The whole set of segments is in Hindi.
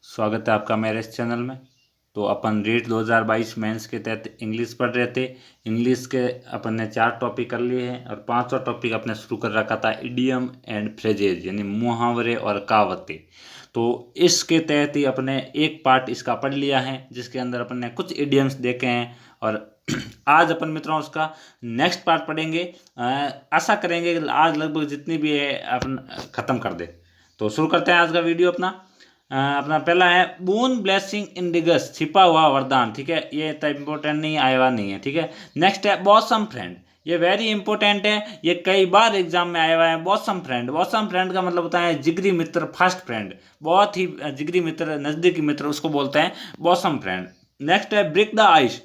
स्वागत है आपका मेरे इस चैनल में। तो अपन रीट 2022 मेंस के तहत इंग्लिश पढ़ रहे थे। इंग्लिश के अपन ने 4 टॉपिक कर लिए हैं और 5वां टॉपिक अपने शुरू कर रखा था इडियम एंड फ्रेजेज यानी मुहावरे और कहावतें। तो इसके तहत ही अपने एक पार्ट इसका पढ़ लिया है जिसके अंदर अपन ने कुछ इडियम्स देखे हैं और आज अपन मित्रों उसका नेक्स्ट पार्ट पढ़ेंगे। आशा करेंगे कि आज लगभग जितनी भी है अपन ख़त्म कर दे। तो शुरू करते हैं आज का वीडियो अपना पहला है बून ब्लेसिंग इंडिगस छिपा हुआ वरदान। ठीक है, ये इतना इंपॉर्टेंट नहीं आया हुआ नहीं है। ठीक है, नेक्स्ट है बॉसम फ्रेंड। ये वेरी इंपॉर्टेंट है, ये कई बार एग्जाम में आया हुआ है। बॉसम फ्रेंड, बॉसम फ्रेंड का मतलब होता है जिगरी मित्र, फर्स्ट फ्रेंड, बहुत ही जिगरी मित्र, नजदीकी मित्र, उसको बोलते हैं बॉसम फ्रेंड। नेक्स्ट है break the ice.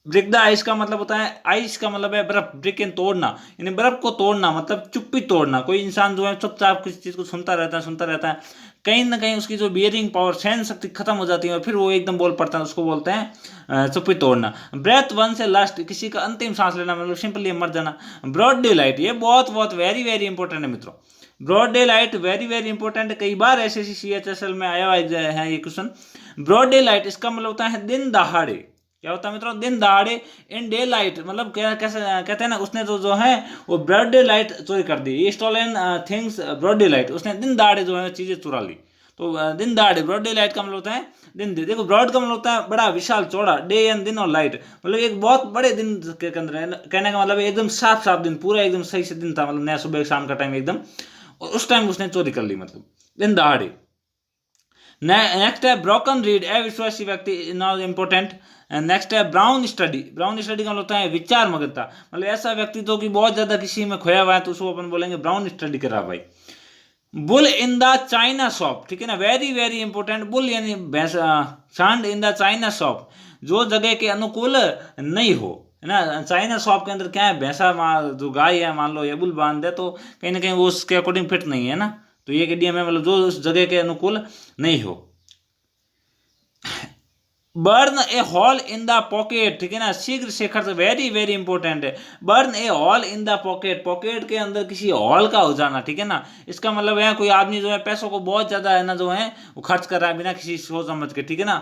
Break the ice का मतलब होता है, आइस का मतलब है बर्फ, ब्रेक इन तोड़ना, यानी बर्फ को तोड़ना, मतलब चुप्पी तोड़ना। कोई इंसान जो है चुपचाप किसी चीज़ को सुनता रहता है, कहीं ना कहीं उसकी जो बियरिंग पावर, सहन शक्ति खत्म हो जाती है और फिर वो एकदम बोल पड़ता है, उसको बोलते हैं चुप्पी तोड़ना। ब्रेथ वन से लास्ट, किसी का अंतिम सांस लेना, मतलब सिंपली मर जाना। ब्रॉड डे लाइट, ये बहुत बहुत वेरी वेरी इंपॉर्टेंट है मित्रों। Broad daylight very very important है, कई बार एसएससी CHSL में आया हुआ है ये क्वेश्चन। ब्रॉड डे लाइट इसका मतलब होता है दिन दहाड़े। क्या होता है मित्रों? दिन दहाड़े। इन डे लाइट मतलब कैसे कहते हैं ना, उसने जो है वो ब्रॉड डे लाइट चोरी कर दी। ये stolen things broad daylight, उसने दिन दहाड़े जो है चीज़ें चुरा ली। तो दिन दहाड़े, ब्रॉड डे लाइट का मतलब होता है दिन। देखो ब्रॉड का मतलब होता है बड़ा, विशाल, चौड़ा। डे एंड दिन और लाइट मतलब एक बहुत बड़े दिन के अंदर है। कहने का मतलब एकदम साफ साफ दिन, पूरा एकदम सही से दिन था, मतलब नया सुबह शाम का टाइम एकदम, उस टाइम उसने चोरी कर ली, मतलब दिन दहाड़े। नेक्स्ट है ब्रोकन रीड, अविश्वासी व्यक्ति, नॉट इंपॉर्टेंट। नेक्स्ट है ब्राउन स्टडी। ब्राउन स्टडी का मतलब होता है विचार मगनता, मतलब ऐसा व्यक्ति तो कि बहुत ज्यादा किसी में खोया हुआ है, तो उसको अपन बोलेंगे ब्राउन स्टडी कर रहा भाई। Bull in the China shop, ठीक है ना, वेरी वेरी इंपॉर्टेंट। बुल यानी भैंस, सांड इन द चाइना शॉप, जो जगह के अनुकूल नहीं हो, है ना। चाइना शॉप के अंदर क्या है, भैंसा जो गाय है मान लो ये बुल बांध दे, तो कहीं ना कहीं वो उसके अकॉर्डिंग फिट नहीं है ना। तो ये इडियम है, मतलब जो उस जगह के अनुकूल नहीं हो। Burn A hall in the pocket, ठीक है ना, शीघ्र से खर्च, वेरी वेरी इंपॉर्टेंट है। Burn A hall in the pocket, pocket के अंदर किसी हॉल का हो जाना, ठीक है ना। इसका मतलब है कोई आदमी जो है पैसों को बहुत ज्यादा है ना जो है वो खर्च कर रहा है बिना किसी सोच समझ के, ठीक है ना।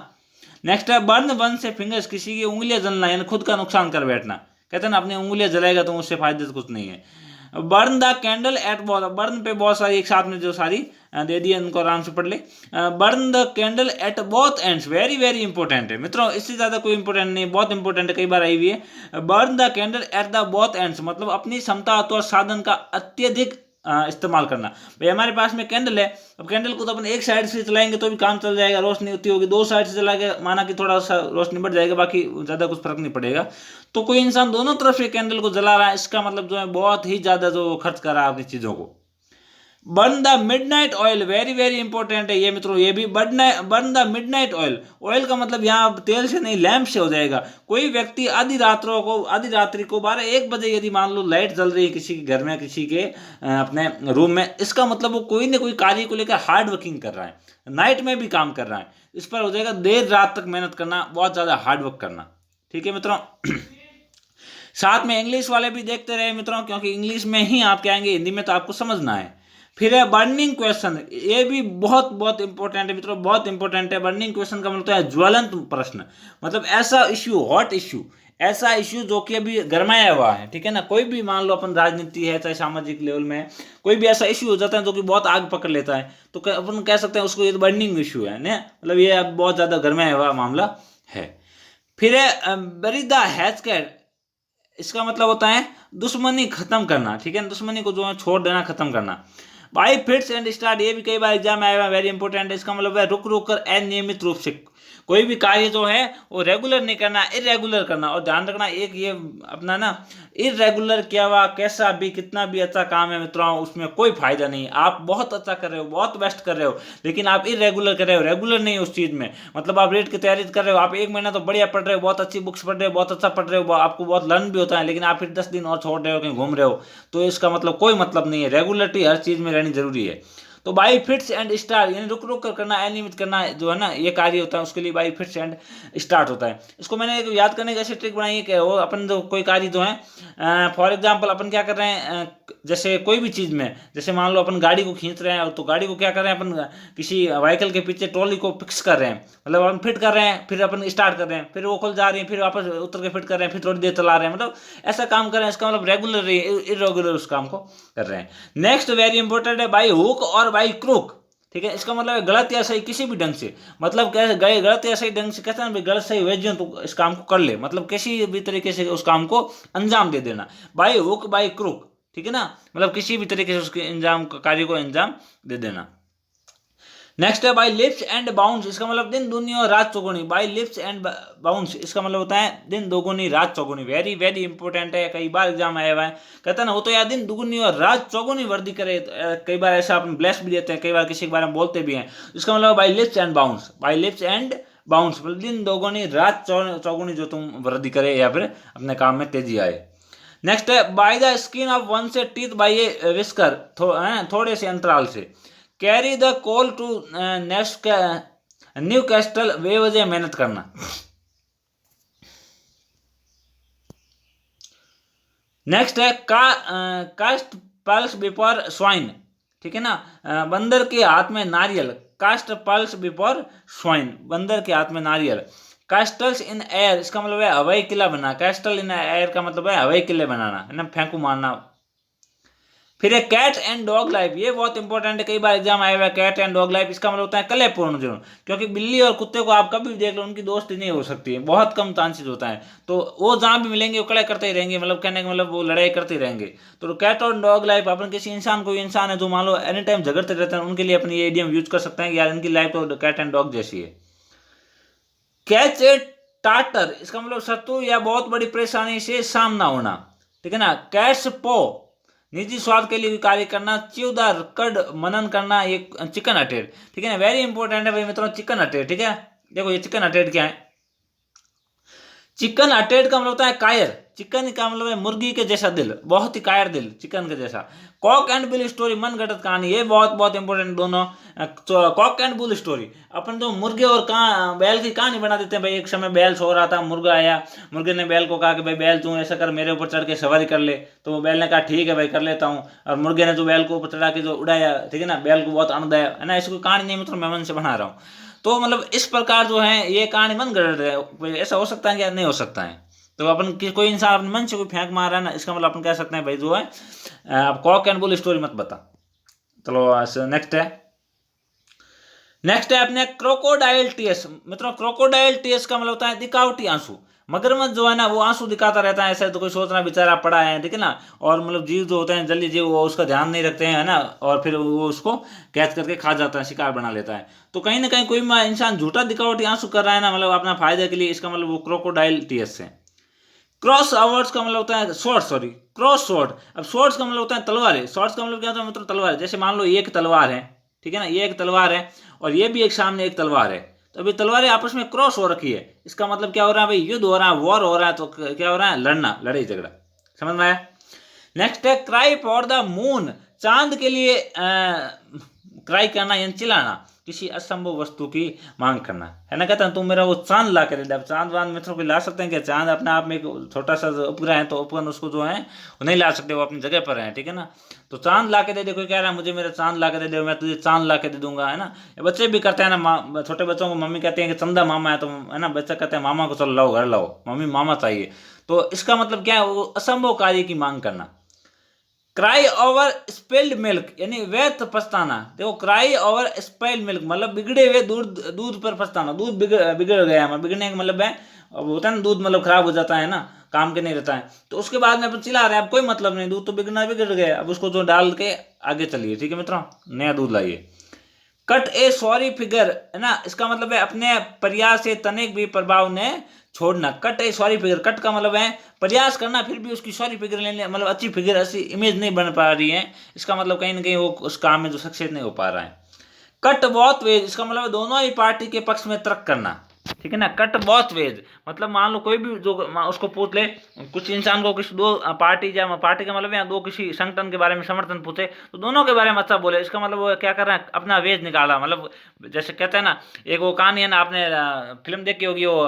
नेक्स्ट है बर्न वन से फिंगर्स, किसी की उंगलियां जलना, यानी खुद का नुकसान कर बैठना। कहते हैं ना अपनी उंगलियां जलाएगा तो उससे फायदे तो कुछ नहीं है। Burn the candle eight both, burn पे बहुत सारी एक साथ में जो सारी दे दिए, उनको आराम से पढ़ ले। Burn the candle at both ends, very very important है मित्रों, इससे ज्यादा कोई इंपॉर्टेंट नहीं, बहुत इंपॉर्टेंट है, कई बार आई हुई है। Burn the candle at the both ends मतलब अपनी क्षमता अथवा साधन का अत्यधिक इस्तेमाल करना। भाई हमारे पास में कैंडल है, अब कैंडल को तो अपन एक साइड से चलाएंगे तो भी काम चल जाएगा, रोशनी होती होगी। दो साइड से चला के माना कि थोड़ा सा रोशनी बढ़ जाएगा, बाकी ज़्यादा कुछ फर्क नहीं पड़ेगा। तो कोई इंसान दोनों तरफ से कैंडल को जला रहा है, इसका मतलब जो है बहुत ही ज़्यादा जो खर्च कर रहा है अपनी चीज़ों को। Burn the midnight oil, very very important है ये मित्रों, ये भी burn the midnight oil. Oil का मतलब यहाँ तेल से नहीं, लैंप से हो जाएगा। कोई व्यक्ति आधी रात्रि को 12-1 बजे यदि मान लो लाइट जल रही है किसी के घर में, किसी के अपने रूम में, इसका मतलब वो कोई ना कोई कार्य को लेकर हार्ड वर्किंग कर रहा है, नाइट में भी काम कर रहा है। इस पर हो जाएगा देर रात तक मेहनत करना, बहुत ज़्यादा हार्ड वर्क करना, ठीक है मित्रों। साथ में इंग्लिश वाले भी देखते रहे मित्रों, क्योंकि इंग्लिश में ही आप क्या आएंगे, हिंदी में तो आपको समझना है। फिर है बर्निंग क्वेश्चन, ये भी बहुत बहुत इंपॉर्टेंट है मित्रों, बहुत इंपॉर्टेंट है। बर्निंग क्वेश्चन का मतलब है ज्वलंत प्रश्न, मतलब ऐसा इश्यू, हॉट इश्यू, ऐसा इश्यू जो कि अभी गरमाया हुआ है, ठीक है ना। कोई भी मान लो अपन राजनीति है, चाहे सामाजिक लेवल में है, कोई भी ऐसा इश्यू हो जाता है जो कि बहुत आग पकड़ लेता है, तो अपन कह सकते हैं उसको ये बर्निंग इश्यू है ना, मतलब ये अब बहुत ज़्यादा गरमाया हुआ मामला है। फिर है बरी द हैचकैट, इसका मतलब होता है दुश्मनी खत्म करना, ठीक है, दुश्मनी को जो है छोड़ देना, खत्म करना। बाई फिट्स एंड स्टार्ट, ये भी कई बार एग्जाम में आया हुआ, वेरी इंपॉर्टेंट है। इसका मतलब है रुक रुक कर अनियमित रूप से, कोई भी कार्य जो है वो रेगुलर नहीं करना, इरेगुलर करना। और ध्यान रखना एक ये अपना ना, इरेगुलर किया हुआ कैसा भी कितना भी अच्छा काम है मित्रों, उसमें कोई फायदा नहीं। आप बहुत अच्छा कर रहे हो, बहुत बेस्ट कर रहे हो, लेकिन आप इरेगुलर कर रहे हो, रेगुलर नहीं उस चीज़ में। मतलब आप रेट की तैयारी कर रहे हो, आप 1 महीना तो बढ़िया पढ़ रहे हो, बहुत अच्छी बुक्स पढ़ रहे हो, बहुत अच्छा पढ़ रहे हो, आपको बहुत लर्न भी होता है, लेकिन आप फिर 10 दिन और छोड़ रहे हो, कहीं घूम रहे हो, तो इसका मतलब कोई मतलब नहीं है। रेगुलरिटी हर चीज़ में रहनी जरूरी है। तो बाई फिट्स एंड स्टार्ट यानी रुक रुक कर करना, अनियमित करना जो है ना ये कार्य होता है, उसके लिए बाई फिट्स एंड स्टार्ट होता है। इसको मैंने एक याद करने की ऐसी ट्रिक बनाई है कि वो अपन जो कोई कार्य जो है फॉर एग्जाम्पल अपन क्या कर रहे हैं, जैसे कोई भी चीज़ में, जैसे मान लो अपन गाड़ी को खींच रहे हैं, तो गाड़ी को क्या कर रहे हैं अपन, किसी व्हीकल के पीछे ट्रॉली को फिक्स कर रहे हैं, मतलब अपन फिट कर रहे हैं, फिर अपन स्टार्ट कर रहे हैं, फिर वो खुल जा रही है, फिर वापस उतर के फिट कर रहे हैं, फिर थोड़ी देर चला रहे हैं, मतलब ऐसा काम कर रहे हैं। इसका मतलब रेगुलर इरेगुलर उस काम को कर रहे हैं। नेक्स्ट वेरी इंपॉर्टेंट है बाई हुक और बाई क्रूक, ठीक है। इसका मतलब है गलत या सही किसी भी ढंग से, मतलब कैसे गए गलत या सही ढंग से, कहते हैं ना गलत सही वेजियो तो इस काम को कर ले, मतलब किसी भी तरीके से उस काम को अंजाम दे देना, बाई हुक बाई क्रूक, ठीक है ना, मतलब किसी भी तरीके से उसके अंजाम कार्य को अंजाम दे देना। नेक्स्ट है बाई लिप्स एंड बाउंस, इसका मतलब दिन दुनी और रात चौगुनी, बाई लिप्स एंड बाउंस इसका मतलब होता है दिन दोगुनी रात चौगुनी, वेरी वेरी इंपॉर्टेंट है, कई बार एग्जाम आया हुआ है, कहता है ना वो तो यार दिन दुगुनी और रात चौगुनी वर्दी करे, कई बार ऐसा अपन ब्लेस भी देते हैं, कई बार किसी के बारे में बोलते भी हैं, इसका मतलब by lips and bounce, by lips and bounce मतलब दिन दोगुनी रात चौगुनी जो तुम वर्दी करे या फिर अपने काम में तेजी आए। नेक्स्ट है by the skin of one's teeth by a whisker, थोड़े से अंतराल से, carry the coal to next Newcastle बेवजह मेहनत करना। नेक्स्ट है कास्ट पल्स बिफोर स्वाइन, ठीक है ना, बंदर के हाथ में नारियल, कास्ट पल्स बिफोर स्वाइन, बंदर के हाथ में नारियल। कैस्टल्स इन एयर इसका मतलब है हवाई किला बनाना, कैस्टल इन एयर का मतलब है हवाई किले बनाना, है ना, फेंकू मारना। फिर है कैट एंड डॉग लाइफ, ये बहुत इंपॉर्टेंट है, कई बार एग्जाम आया हुआ है, कैट एंड डॉग लाइफ इसका मतलब होता है कलेपूर्ण जुनून, क्योंकि बिल्ली और कुत्ते को आप कभी भी देख लो उनकी दोस्ती नहीं हो सकती है, बहुत कम चांसेस होता है, तो वो जहाँ भी मिलेंगे वो कड़े करते ही रहेंगे, मतलब कहने का मतलब वो लड़ाई करते ही रहेंगे। तो कैट और डॉग लाइफ अपन किसी इंसान, कोई इंसान है जो मान लो एनी टाइम झगड़ते रहते हैं, उनके लिए अपनी ये इडियम यूज कर सकते हैं कि यार इनकी लाइफ तो कैट एंड डॉग जैसी है। कैच ए टाटर इसका मतलब शत्रु या बहुत बड़ी परेशानी से सामना होना, ठीक है ना। कैट्स पो निजी स्वाद के लिए कार्य करना, च्युदार कड मनन करना, ये चिकन अटेड, ठीक है ना, वेरी इंपॉर्टेंट है भाई मित्रों चिकन अटेड, ठीक है। देखो ये चिकन अटेड क्या है, चिकन अटेड का मतलब होता है कायर, चिकन का मतलब है मुर्गी के जैसा दिल, बहुत ही कायर दिल चिकन के जैसा। कॉक एंड बुल स्टोरी मन घटत कहानी, ये बहुत बहुत इंपॉर्टेंट दोनों। कॉक एंड बुल स्टोरी अपन तो मुर्गे और बैल की कहानी बना देते हैं भाई, एक समय बैल सो रहा था, मुर्गा आया, मुर्गे ने बैल को कहा कि भाई बैल तू ऐसा कर मेरे ऊपर चढ़ के सवारी कर ले, तो बैल ने कहा ठीक है भाई कर लेता हूँ, और मुर्गे ने जो बैल को ऊपर चढ़ा के जो उड़ाया, ठीक है ना, बैल को बहुत आनंद आया, है ना, इसको कहानी नहीं मतलब मैं मन से बना रहा हूँ। तो मतलब इस प्रकार जो है ये कहानी मन गढ़ है, ऐसा हो सकता है या नहीं हो सकता है। तो अपन कोई इंसान अपने मन से कोई फेंक मार रहा है ना, इसका मतलब अपन कह सकते हैं भाई जो है आप कॉक एंड बुल स्टोरी मत बता। चलो नेक्स्ट है अपने क्रोकोडाइल टीयर्स, मित्रों क्रोकोडाइल टीयर्स का मतलब होता है दिखावटी आंसू, मगरमच्छ जो है ना वो आंसू दिखाता रहता है, ऐसा तो कोई सोच रहा बेचारा पड़ा है, ठीक है ना, और मतलब जीव जो होते हैं जल्दी जीव वो उसका ध्यान नहीं रखते हैं, है ना, और फिर वो उसको कैच करके खा जाता है, शिकार बना लेता है। तो कहीं ना कहीं कोई इंसान झूठा दिखावटी आंसू कर रहा है ना, मतलब अपना फायदे के लिए, इसका मतलब वो क्रोकोडाइल टीयर्स है। क्रॉस अवर्ड्स का मतलब होता है क्रॉस स्वॉर्ड, अब स्वॉर्ड्स का मतलब होता है तलवार, स्वॉर्ड्स का मतलब क्या होता है मतलब तलवार, जैसे मान लो ये एक तलवार है, ठीक है ना, ये एक तलवार है और ये भी एक सामने एक तलवार है, तो अभी तलवारें आपस में क्रॉस हो रखी है, इसका मतलब क्या हो रहा है भाई, युद्ध हो रहा है, वॉर हो रहा है, तो क्या हो रहा है, लड़ना, लड़ाई झगड़ा, समझ में आया। नेक्स्ट है क्राई फॉर द मून, चांद के लिए क्राई करना यानी चिल्लाना, किसी असंभव वस्तु की मांग करना, है ना, कहता है तुम मेरा वो चांद ला कर दे। अब चांद वांद मित्रों को ला सकते हैं क्या, चांद अपने आप में एक छोटा सा उपग्रह है, तो अपन उसको जो है वो नहीं ला सकते, वो अपनी जगह पर है, ठीक है ना, तो चांद ला के दे दे, कोई कह रहा है मुझे मेरा चांद ला के दे दे, मैं तुझे चांद ला के दे दूंगा, है ना, बच्चे भी करते हैं ना, छोटे बच्चों को मम्मी कहते हैं कि चंदा मामा है, तो है ना बच्चा कहते हैं मामा को चलो लाओ घर लाओ, मम्मी मामा चाहिए, तो इसका मतलब क्या है, वो असंभव कार्य की मांग करना। क्राई ओवर स्पेल्ड मिल्क यानी व्यर्थ पछताना, देखो क्राई ओवर स्पेल्ड मिल्क मतलब बिगड़े हुए दूध पर पछताना, दूध बिगड़ गया है, बिगड़ने का मतलब है, अब होता है ना दूध मतलब खराब हो जाता है ना, काम के नहीं रहता है, तो उसके बाद में अपन चिल्ला रहे हैं, अब कोई मतलब नहीं, दूध तो बिगड़ गया, अब उसको जो डाल के आगे चलिए, ठीक है मित्रों, नया दूध लाइए। कट ए सॉरी फिगर, है ना, इसका मतलब है अपने प्रयास से तनिक भी प्रभाव ने छोड़ना, कट ए सॉरी फिगर, कट का मतलब है प्रयास करना फिर भी उसकी सॉरी फिगर लेने, मतलब अच्छी फिगर अच्छी इमेज नहीं बन पा रही है, इसका मतलब कहीं ना कहीं वो उस काम में जो सक्सेस नहीं हो पा रहा है। कट बहुत वेज, इसका मतलब दोनों ही पार्टी के पक्ष में तर्क करना, ठीक है ना। कट बोथ वेज, मतलब मान लो कोई भी जो उसको पूछ ले, कुछ इंसान को किसी दो पार्टी या पार्टी का मतलब या दो किसी संगठन के बारे में समर्थन पूछे तो दोनों के बारे में अच्छा बोले, इसका मतलब वो क्या कर रहे हैं, अपना वेज निकाला। मतलब जैसे कहते हैं ना, एक वो कहानी है ना, आपने फिल्म देखी होगी वो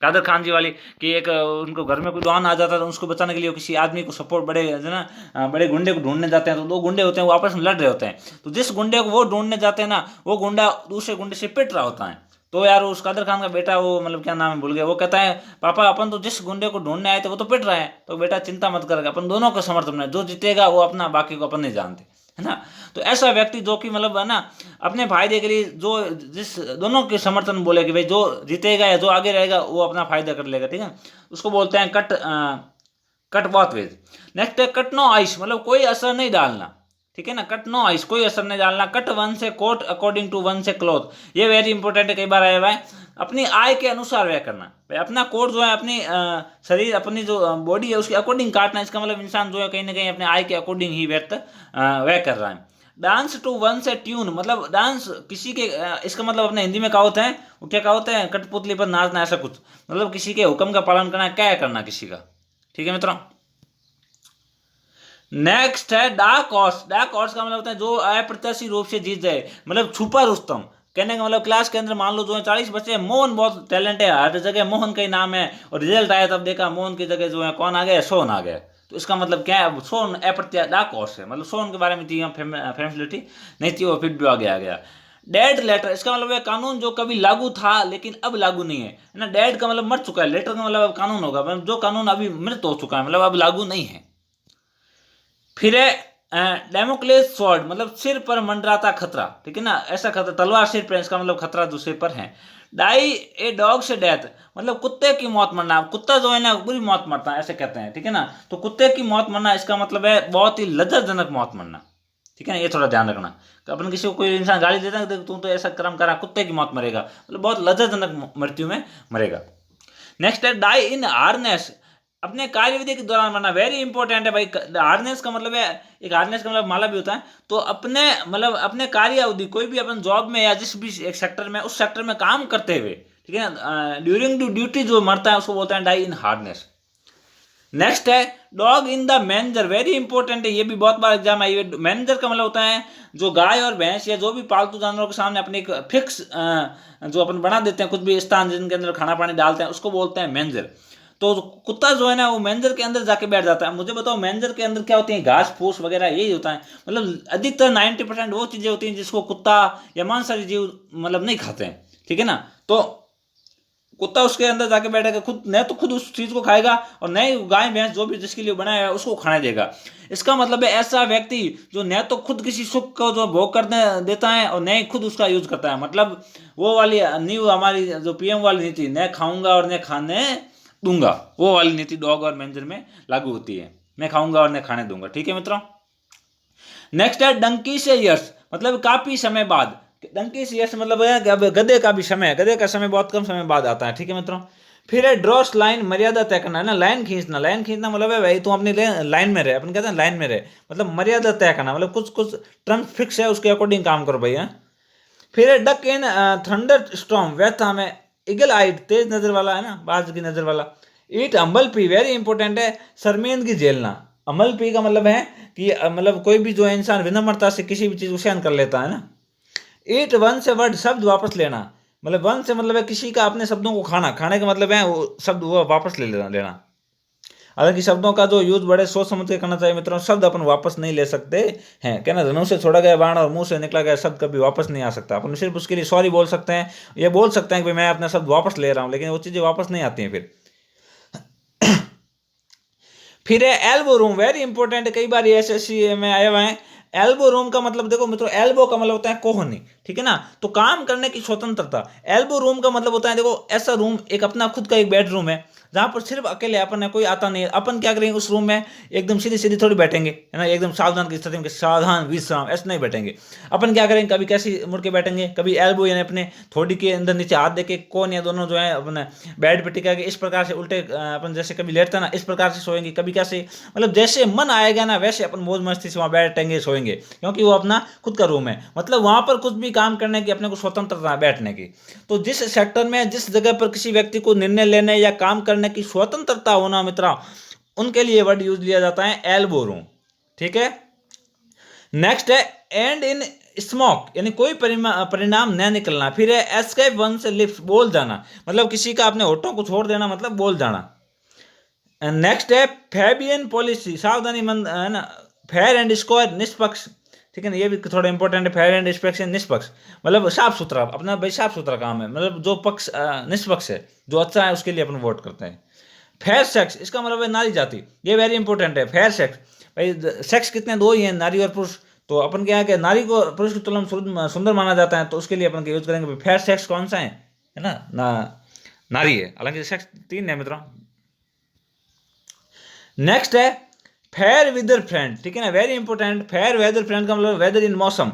कादर खान जी वाली, कि एक उनको घर में कोई डॉन आ जाता है तो उसको बचाने के लिए वो किसी आदमी को सपोर्ट, बड़े है ना, बड़े गुंडे को ढूंढने जाते हैं। तो दो गुंडे होते हैं वो आपस में लड़ रहे होते हैं, तो जिस गुंडे को वो ढूंढने जाते हैं ना, वो गुंडा दूसरे गुंडे से पिट रहा होता है। तो यार उस कादर खान का बेटा, वो मतलब क्या नाम है भूल गया, वो कहता है पापा अपन तो जिस गुंडे को ढूंढने आए थे वो तो पिट रहा है, तो बेटा चिंता मत कर, अपन दोनों का समर्थन है, जो जीतेगा वो अपना, बाकी को अपन नहीं जानते, है ना। तो ऐसा व्यक्ति जो कि मतलब है ना अपने फायदे के लिए, जो जिस दोनों के समर्थन बोले कि भाई जो जीतेगा या जो आगे रहेगा वो अपना फायदा कर लेगा, ठीक है, उसको बोलते हैं कट बोथ वेज। नेक्स्ट है कट नो आइस, मतलब कोई असर नहीं डालना, ठीक है ना। कट नो आइस, कोई असर नहीं डालना। कट वन से कोट अकॉर्डिंग टू वन से क्लॉथ, ये वेरी इंपॉर्टेंट है, कई बार आया हुआ है। अपनी आय के अनुसार व्यय करना, भाई अपना कोट जो है अपनी शरीर, अपनी जो बॉडी है उसके अकॉर्डिंग काटना, इसका मतलब इंसान जो है कहीं ना कहीं अपने आय के अकॉर्डिंग ही व्यय कर रहा है। डांस टू वन से ट्यून, मतलब डांस किसी के इसका मतलब अपने हिंदी में कहावत है, वो क्या कहावत है, कठपुतली पर नाचना, ऐसा कुछ, मतलब किसी के हुक्म का पालन करना, क्या करना किसी का, ठीक है मित्रों। नेक्स्ट है डार्क हॉर्स। डार्क हॉर्स का मतलब होता है जो अप्रत्याशित रूप से जीत जाए, मतलब छुपा रुस्तम। कहने का मतलब क्लास के अंदर मान लो जो है 40 बच्चे हैं, मोहन बहुत टैलेंट है, हर जगह मोहन का ही नाम है, और रिजल्ट आया तब देखा मोहन की जगह जो है कौन आ गया, सोन आ गया। तो इसका मतलब क्या है, सोन अप्रत्याशित डार्क हॉर्स है, मतलब सोन के बारे में थी फैसिलिटी नहीं थी, वो फिर भी आगे आ गया। डेड लेटर, इसका मतलब है कानून जो कभी लागू था लेकिन अब लागू नहीं है ना। डेड का मतलब मर चुका है, लेटर का मतलब अब कानून होगा, मतलब जो कानून अभी मृत हो चुका है, मतलब अब लागू नहीं है। फिर है डेमोक्लेस स्वॉर्ड, मतलब सिर पर मंडराता खतरा, ठीक है ना, ऐसा खतरा, तलवार सिर पर, इसका मतलब खतरा जो सिर पर है। डाई ए डॉग से डेथ, मतलब कुत्ते की मौत मरना, कुत्ता जो है ना बुरी मौत मरता है, ऐसे कहते हैं, ठीक है ना। तो कुत्ते की मौत मरना, इसका मतलब है बहुत ही लज्जाजनक मौत मरना, ठीक है ना, ये थोड़ा ध्यान रखना। कि अपन किसी को कोई इंसान गाली देता है, देख तू तो ऐसा कर्म करा, कुत्ते की मौत मरेगा, मतलब बहुत लज्जाजनक मृत्यु में मरेगा। नेक्स्ट है डाई इन हार्नेस, अपने कार्यविधि के दौरान मरना, वेरी इंपॉर्टेंट है भाई। हार्नेस का मतलब है, एक हार्नेस का मतलब माला भी होता है, तो अपने मतलब अपने कार्य अवधि, कोई भी अपन जॉब में या जिस भी एक सेक्टर में, उस सेक्टर में काम करते हुए, ठीक है ना, ड्यूरिंग टू ड्यूटी जो मरता है उसको बोलते हैं डाई इन हार्नेस। नेक्स्ट है dog in the manager, very important है, ये भी बहुत बार एग्जाम आई है। मैनेजर का मतलब होता है जो गाय और भैंस या जो भी पालतू जानवरों के सामने अपने एक फिक्स जो अपन बना देते हैं कुछ भी स्थान जिनके अंदर खाना पानी डालते हैं, उसको बोलते हैं मैनेजर। तो कुत्ता जो है ना वो मैनेजर के अंदर जाके बैठ जाता है। मुझे बताओ मैनेजर के अंदर क्या होती है, घास फूस वगैरह यही होता है, मतलब अधिकतर 90% वो चीजें होती हैं जिसको कुत्ता या मांसाहारी जीव मतलब नहीं खाते हैं, ठीक है ना। तो कुत्ता उसके अंदर जाके बैठेगा, खुद न तो खुद उस चीज को खाएगा और न ही गाय भैंस जो भी जिसके लिए बनाया है उसको खाने देगा। इसका मतलब है ऐसा व्यक्ति जो न तो खुद किसी सुख को जो भोग करने देता है और न ही खुद उसका यूज करता है, मतलब वो वाली न्यू हमारी जो पीएम वाली नीति, न खाऊंगा और न खाने दूंगा, वो वाली नीति डॉग और मैनेजर में लागू होती है, मैं खाऊंगा और न खाने दूंगा, ठीक है मित्रों। नेक्स्ट है डंकी से यर्स, मतलब काफी समय बाद। डंकी से यर्स मतलब है कि अब गधे का भी समय, गधे का समय बहुत कम समय बाद आता है, ठीक है मित्रों। फिर है ड्रॉस लाइन, मर्यादा तय करना, है ना, लाइन खींचना। लाइन खींचना मतलब है भाई तू अपनी लाइन में रहे, अपन कहते हैं लाइन में रहे, मतलब मर्यादा तय करना, मतलब कुछ कुछ टर्म फिक्स है उसके अकॉर्डिंग काम करो भैया। फिर है डक इन थंडर स्टॉर्म, व्यथा में। इगल आइड, तेज नजर वाला, है ना, बाज की नजर वाला। ईट अम्बल पी, वेरी इंपॉर्टेंट है, शर्मिंदगी झेलना। अमल पी का मतलब है कि मतलब कोई भी जो है इंसान विनम्रता से किसी भी चीज को सहन कर लेता है ना। ईट वन से वर्ड, शब्द वापस लेना, मतलब वन से मतलब है किसी का अपने शब्दों को खाना, खाने का मतलब है वो शब्द वो वापस लेना। हालांकि शब्दों का जो यूज बड़े सोच समझ के करना चाहिए मित्रों, शब्द अपन वापस नहीं ले सकते हैं, क्या ना, धनुष से छोड़ा गया बाण और मुंह से निकला गया शब्द कभी वापस नहीं आ सकता। अपन सिर्फ उसके लिए सॉरी बोल सकते हैं, ये बोल सकते हैं कि मैं अपना शब्द वापस ले रहा हूं, लेकिन वो चीजें वापस नहीं आती हैं फिर है एल्बो रूम, वेरी इंपॉर्टेंट, कई बार ये एसएससी में आया हुआ है। एल्बो रूम का मतलब देखो मित्रों, एल्बो का मतलब होता है कोहनी, ठीक है ना, तो काम करने की स्वतंत्रता। एल्बो रूम का मतलब होता है देखो ऐसा रूम, एक अपना खुद का एक बेडरूम है जहाँ पर सिर्फ अकेले अपन है, कोई आता नहीं है, अपन क्या करेंगे उस रूम में एकदम सीधी सीधी थोड़ी बैठेंगे, है ना, एकदम सावधान की स्थिति में, सावधान विश्राम, ऐसे नहीं बैठेंगे। अपन क्या करेंगे, कभी कैसे मुड़ के बैठेंगे, कभी एल्बो यानी अपने थोड़ी के अंदर नीचे हाथ देके, कौन या दोनों जो है अपने बेड पे टिका के इस प्रकार से उल्टे, अपन जैसे कभी लेटते हैं ना इस प्रकार से सोएंगे, कभी कैसे, मतलब जैसे मन आएगा ना वैसे अपन मौज मस्ती से वहाँ बैठेंगे सोएंगे, क्योंकि वो अपना खुद का रूम है, मतलब वहाँ पर कुछ भी काम करने की अपने को स्वतंत्रता है बैठने की। तो जिस सेक्टर में, जिस जगह पर किसी व्यक्ति को निर्णय लेने या काम करने की स्वतंत्रता होना मित्रा, उनके लिए वर्ड यूज लिया जाता है एल्बो रूम। ठीक है, नेक्स्ट है एंड इन स्मोक, यानी कोई परिणाम न निकलना। फिर है एस्केप वन से लिप्स, बोल जाना, मतलब किसी का अपने होठों को छोड़ देना, मतलब बोल जाना। नेक्स्ट है फैबियन पॉलिसी, सावधानी मंद, है ना, फेयर एंड स्क्वायर, निष्पक्ष। ठीक है ना, ये भी थोड़ा इंपॉर्टेंट है, फेयर एंड निष्पक्ष, निष्पक्ष मतलब साफ सुथरा, अपना भाई साफ सुथरा काम है, मतलब जो पक्ष निष्पक्ष है, जो अच्छा है उसके लिए अपन वोट करते हैं। फेयर सेक्स, इसका मतलब है नारी जाति, ये वेरी इंपॉर्टेंट है। फेयर सेक्स, भाई सेक्स कितने, दो ही हैं, नारी और पुरुष, तो अपन क्या है कि नारी को पुरुष की तुलना में सुंदर माना जाता है, तो उसके लिए अपन यूज करेंगे फेयर सेक्स कौन सा है ना, नारी है, हालांकि सेक्स तीन है मित्रों। नेक्स्ट है फेयर वेदर फ्रेंड, ठीक है ना, very important. Fair weather friend का मतलब वेदर इन मौसम,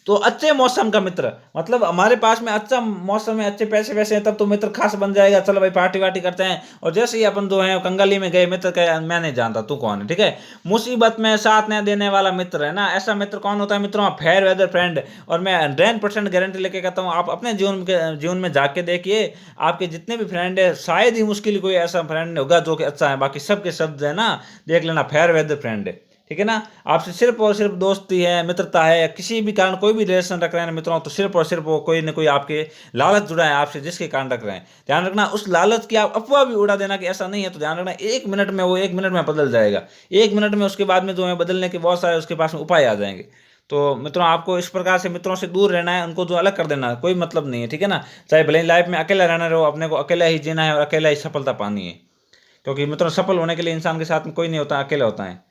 तो अच्छे मौसम का मित्र, मतलब हमारे पास में अच्छा मौसम है, अच्छे पैसे वैसे हैं, तब तो मित्र खास बन जाएगा, चलो भाई पार्टी वार्टी करते हैं। और जैसे ही अपन जो है कंगाली में गए, मित्र कहे मैं नहीं जानता तू कौन है, ठीक है, मुसीबत में साथ न देने वाला मित्र, है ना, ऐसा मित्र कौन होता है मित्रों, फेयर वेदर फ्रेंड। और मैं 100% गारंटी लेके कहता हूँ, आप अपने जीवन में जाके देखिए, आपके जितने भी फ्रेंड है, शायद ही मुश्किल कोई ऐसा फ्रेंड होगा जो कि अच्छा है, बाकी सबके शब्द है ना, देख लेना फेयर वेदर फ्रेंड है। ठीक है ना, आपसे सिर्फ और सिर्फ दोस्ती है, मित्रता है, या किसी भी कारण कोई भी रिलेशन रख रहे हैं मित्रों, तो सिर्फ और सिर्फ वो कोई ना कोई आपके लालच जुड़ा है आपसे, जिसके कारण रख रहे हैं। ध्यान रखना, उस लालच की आप अफवाह भी उड़ा देना कि ऐसा नहीं है, तो ध्यान रखना, एक मिनट में वो, एक मिनट में बदल जाएगा, एक मिनट में उसके बाद में जो है बदलने के बहुत सारे उसके पास में उपाय आ जाएंगे। तो मित्रों, आपको इस प्रकार से मित्रों से दूर रहना है, उनको जो अलग कर देना, कोई मतलब नहीं है। ठीक है ना, चाहे भले ही लाइफ में अकेला रहना रहो, अपने को अकेला ही जीना है और अकेला ही सफलता पानी है, क्योंकि मित्रों सफल होने के लिए इंसान के साथ में कोई नहीं होता, अकेला होता है।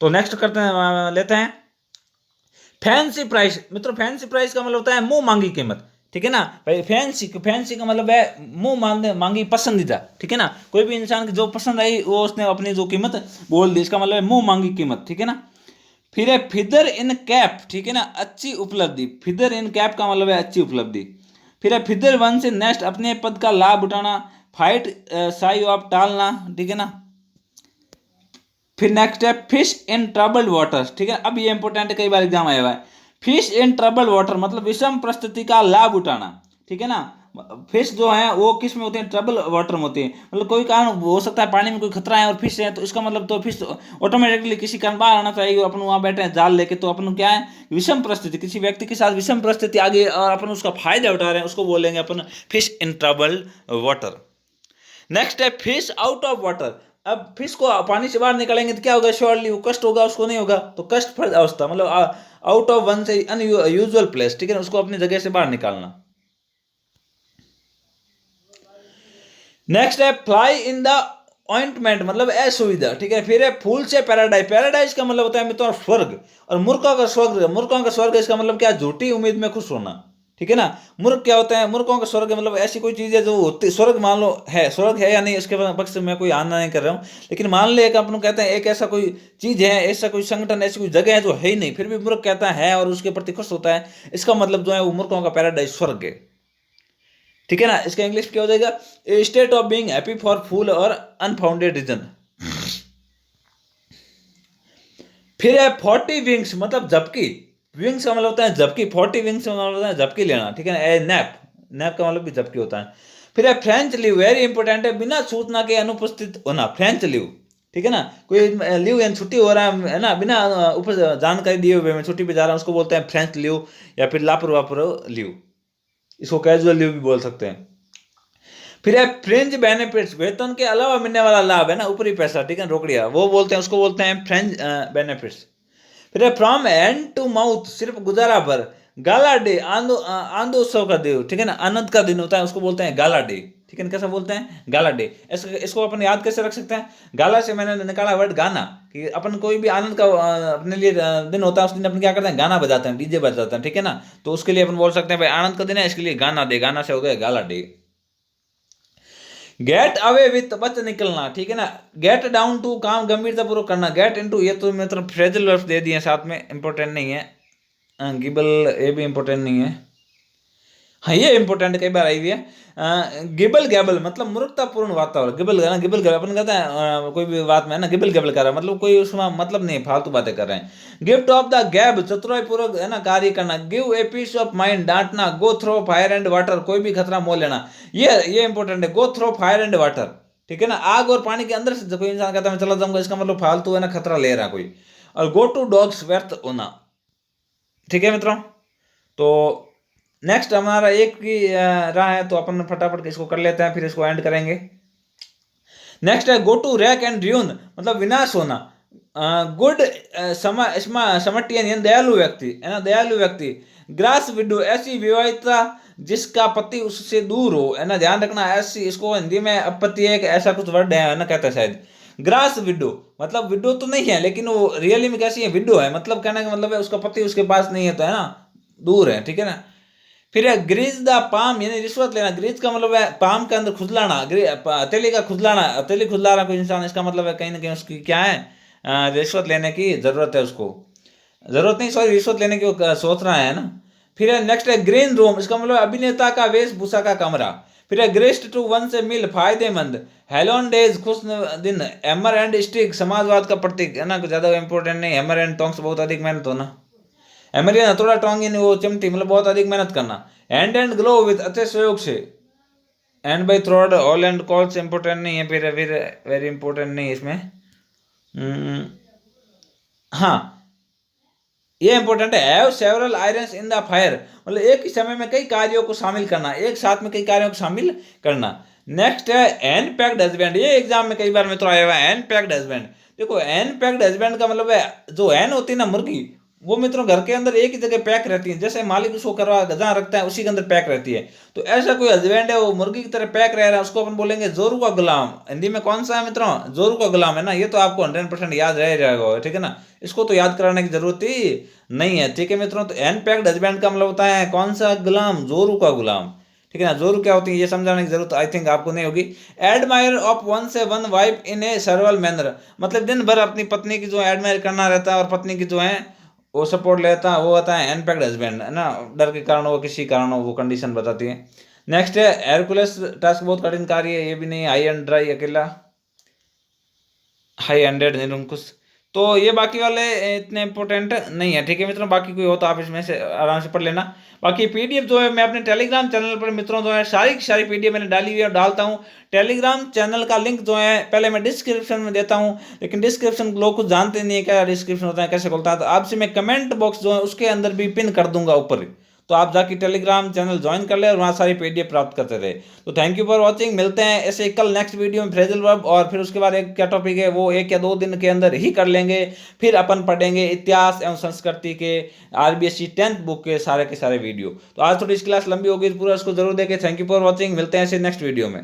तो नेक्स्ट करते हैं, लेते हैं फैंसी प्राइस। मित्रों फैंसी प्राइस का मतलब होता है मुंह मांगी कीमत। ठीक है ना भाई, फैंसी फैंसी का मतलब है मुंह मांगी पसंदीदा। ठीक है ना, कोई भी इंसान की जो पसंद आई वो उसने अपनी जो कीमत बोल दी, इसका मतलब है मुंह मांगी कीमत। ठीक है ना, फिर है फिदर इन कैप, ठीक है ना, अच्छी उपलब्धि। फिदर इन कैप का मतलब है अच्छी उपलब्धि। फिर है फिदर वन से नेक्स्ट, अपने पद का लाभ उठाना, फाइट साई ऑफ टालना। ठीक है ना, फिर नेक्स्ट है फिश इन ट्रबल्ड वाटर। ठीक है, अब ये इंपॉर्टेंट है, कई बार एग्जाम आया हुआ है। फिश इन ट्रबल्ड वाटर मतलब विषम परिस्थिति का लाभ उठाना। ठीक है ना, फिश जो है वो किस में होते हैं, ट्रबल वाटर में होते हैं, मतलब कोई कारण हो सकता है, पानी में कोई खतरा है और फिश है, तो इसका मतलब तो फिश ऑटोमेटिकली किसी कारण बाहर आना चाहिए, अपन वहाँ बैठे हैं जाल लेके, तो अपन क्या है, विषम परिस्थिति, किसी व्यक्ति के साथ विषम परिस्थिति आ गई और अपन उसका फायदा उठा रहे हैं, उसको बोलेंगे अपन fish in troubled water. Next है फिश आउट ऑफ वाटर। अब फिश को पानी से बाहर निकालेंगे तो क्या होगा, श्योरली वो कष्ट होगा, उसको नहीं होगा, तो कष्ट फल अवस्था मतलब आउट ऑफ वन से अनयूजुअल प्लेस। ठीक है ना, उसको अपनी जगह से बाहर निकालना। नेक्स्ट है फ्लाई इन द ऑइंटमेंट मतलब असुविधा। ठीक है, फिर है फूल से पैराडाइज। पैराडाइज का मतलब होता है मित्रों स्वर्ग, और मूर्खों का स्वर्ग, मूर्खों का स्वर्ग इसका मतलब क्या, झूठी उम्मीद में खुश होना। ठीक है ना, मूर्ख क्या होता है, मूर्खों का स्वर्ग मतलब ऐसी कोई चीज है जो होती, स्वर्ग मान लो है, स्वर्ग है या नहीं इसके पक्ष में कोई आना नहीं कर रहा हूँ, लेकिन मान ले एक अपन कहते हैं एक ऐसा कोई चीज है, ऐसा कोई संगठन, ऐसी कोई जगह है जो है ही नहीं, फिर भी मूर्ख कहता है और उसके प्रति खुश होता है, इसका मतलब जो है वो मूर्खों का पैराडाइज स्वर्ग है। ठीक है ना, इसका इंग्लिश क्या हो जाएगा, a state of being happy for fool और अनफाउंडेड रीजन। फिर है 40 विंग्स मतलब झपकी। विंग्स का मतलब होता है झपकी, 40 विंग्स का मतलब होता है झपकी लेना। ठीक है ना, ए नैप, नैप का मतलब भी झपकी होता है। फिर है फ्रेंच लीव, वेरी इंपॉर्टेंट है, बिना सूचना के अनुपस्थित होना, फ्रेंच लीव। ठीक है ना, कोई लीव यानी छुट्टी हो रहा है ना, बिना ऊपर जानकारी दिए हुए मैं छुट्टी पे जा रहा हूँ, उसको बोलते हैं फ्रेंच लीव, या फिर लापरवाह लीव, इसको कैजुअल लीव भी बोल सकते हैं। फिर है फ्रेंच बेनिफिट्स, वेतन के अलावा मिलने वाला लाभ, है ना, ऊपरी पैसा। ठीक है, रोकड़िया वो बोलते हैं, उसको बोलते हैं फ्रेंच बेनिफिट्स। फिर है फ्रॉम हैंड टू माउथ, सिर्फ गुजारा भर। गाला डे, आनंदोत्सव का दिन। ठीक है ना, आनंद का दिन होता है, उसको बोलते हैं गाला डे। ठीक है ना, कैसा बोलते हैं, गाला डे। इसको अपन याद कैसे रख सकते हैं, गाला से मैंने निकाला वर्ड गाना, कि अपन कोई भी आनंद का अपने लिए दिन होता है, उस दिन अपन क्या करते हैं, गाना बजाते हैं, डीजे बजाते हैं। ठीक है ना, तो उसके लिए अपन बोल सकते हैं भाई आनंद का दिन है, इसके लिए गाना डे, गाना से हो गया गाला डे। गेट अवे विथ बच निकलना, ठीक है ना। गेट डाउन टू काम गंभीरता पूर्वक करना, गेट इनटू ये तो मतलब फ्रेजल वर्ब्स दे दिए साथ में, इंपॉर्टेंट नहीं है। गिबल ये भी इंपॉर्टेंट नहीं है। हाँ ये इंपॉर्टेंट कई बार आई हुई है। गिबल गैबल मतलब मूर्खतापूर्ण वातावरण, गिबल है ना, गिबल गैबल अपन कहते हैं कोई भी बात में है ना गिबल गैबल कर रहा है, मतलब कोई उसमें मतलब नहीं, फालतू बातें कर रहे हैं। गिफ्ट ऑफ द गैब चतुराई पूर्वक है ना कार्य करना, give a piece of mind डांटना, go through fire and water कोई भी खतरा मोल लेना, ये इंपॉर्टेंट है, go through fire and water, ठीक है ना। आग और पानी के अंदर से कोई इंसान कहता है मैं चला जाऊंगा, इसका मतलब फालतू है ना खतरा ले रहा कोई। और गो टू डॉग्स व्यर्थ होना, ठीक है मित्रों। तो नेक्स्ट हमारा एक की रहा है, तो अपन फटाफट इसको कर लेते हैं, फिर इसको एंड करेंगे। नेक्स्ट है go to rack and ruin मतलब विनाश होना। गुड समटियन दयालु व्यक्ति है ना, दयालु व्यक्ति। ग्रास विडो ऐसी विवाहिता जिसका पति उससे दूर हो, है ना, ध्यान रखना। ऐसी इसको हिंदी में अपत्य एक ऐसा कुछ वर्ड है ना, कहता है शायद। ग्रास विडो मतलब विडो तो नहीं है, लेकिन वो रियली में कैसी है, विडो है, मतलब कहने का मतलब है उसका पति उसके पास नहीं है, तो है ना दूर है, ठीक है ना। फिर है ग्रीज द पाम यानी रिश्वत लेना, ग्रीज का मतलब है पाम के अंदर खुजलाना, हथेली का खुजलाना, हथेली खुजला रहा कोई इंसान, इसका मतलब है कहीं ना कहीं उसकी क्या है, रिश्वत लेने की जरूरत है उसको, जरूरत नहीं सॉरी रिश्वत लेने की वो सोच रहा है ना। फिर है नेक्स्ट है ग्रीन रूम, इसका मतलब अभिनेता का वेशभूषा का कमरा। फिर है ग्रेस्ट टू वन से मिल फायदेमंद, हेलोन डेज खुश दिन, हैमर एंड स्टिक समाजवाद का प्रतीक है ना, ज्यादा इंपॉर्टेंट नहीं, हैमर एंड टोंग्स बहुत अधिक मेहनत होना, हैमर या थोड़ा टोंग यानी वो चिमटी मतलब बहुत अधिक मेहनत करना। हैंड एंड ग्लो विथ अच्छे सहयोग से, and by थ्रोड all and calls important नहीं है, फिर वेरी इंपॉर्टेंट नहीं है इसमें। हाँ ये इंपॉर्टेंट है, have several irons in the fire मतलब एक ही समय में कई कार्यों को शामिल करना, एक साथ में कई कार्यों को शामिल करना। नेक्स्ट है एन पैक्ड हस्बैंड, ये एग्जाम में कई बार मित्रों आया हुआ है एन पैक्ड हस्बैंड। देखो एन पैक्ड हस्बैंड का मतलब है जो एन होती है ना मुर्गी, वो मित्रों घर के अंदर एक ही जगह पैक रहती है, जैसे मालिक उसको करवा जहाँ रखता है उसी के अंदर पैक रहती है। तो ऐसा कोई हस्बैंड है वो मुर्गी की तरह पैक रह रहा है, उसको अपन बोलेंगे जोरू का गुलाम। हिंदी में कौन सा है मित्रों, जोरू का गुलाम है ना, ये तो आपको 100% याद रह जाएगा, ठीक है ना, इसको तो याद कराने की जरूरत ही नहीं है, ठीक है मित्रों। तो अनपैक्ड हस्बैंड का मतलब होता है कौन सा गुलाम, जोरू का गुलाम, ठीक है ना। जोरू क्या होती है ये समझाने की जरूरत आई थिंक आपको नहीं होगी। एडमायर ऑफ वन से वन वाइफ इन ए सर्वल मैनर मतलब दिन भर अपनी पत्नी की जो एडमायर करना रहता है और पत्नी की जो है वो सपोर्ट लेता है, वो होता है अनपैक्ड हस्बैंड, है ना। डर के कारण हो किसी कारण हो वो कंडीशन बताती है। नेक्स्ट है हेरकुलस टास्क बहुत कठिन कार्य है, ये भी नहीं, हाई एंड ड्राई अकेला, हाई एंडेड निरंकुश। तो ये बाकी वाले इतने इंपॉर्टेंट नहीं है, ठीक है मित्रों। बाकी कोई हो तो आप इसमें से आराम से पढ़ लेना। बाकी पीडीएफ जो है मैं अपने टेलीग्राम चैनल पर मित्रों जो है सारी की सारी पीडीएफ मैंने डाली हुई है और डालता हूँ। टेलीग्राम चैनल का लिंक जो है पहले मैं डिस्क्रिप्शन में देता हूँ, लेकिन डिस्क्रिप्शन लोग कुछ जानते नहीं है क्या डिस्क्रिप्शन होता है कैसे खोलता है, तो आपसे मैं कमेंट बॉक्स जो है उसके अंदर भी पिन कर दूंगा ऊपर, तो आप जाके टेलीग्राम चैनल ज्वाइन कर ले और वहाँ सारी पीडीएफ प्राप्त करते रहे। तो थैंक यू फॉर वॉचिंग, मिलते हैं ऐसे कल नेक्स्ट वीडियो में फ्रेजल वर्ब, और फिर उसके बाद एक क्या टॉपिक है वो 1 या 2 दिन के अंदर ही कर लेंगे। फिर अपन पढ़ेंगे इतिहास एवं संस्कृति के आरबीएससी 10th बुक के सारे वीडियो। तो आज थोड़ी इस क्लास लंबी हो गई, पूरा उसको जरूर देखें। थैंक यू फॉर वॉचिंग, मिलते हैं ऐसे नेक्स्ट वीडियो में।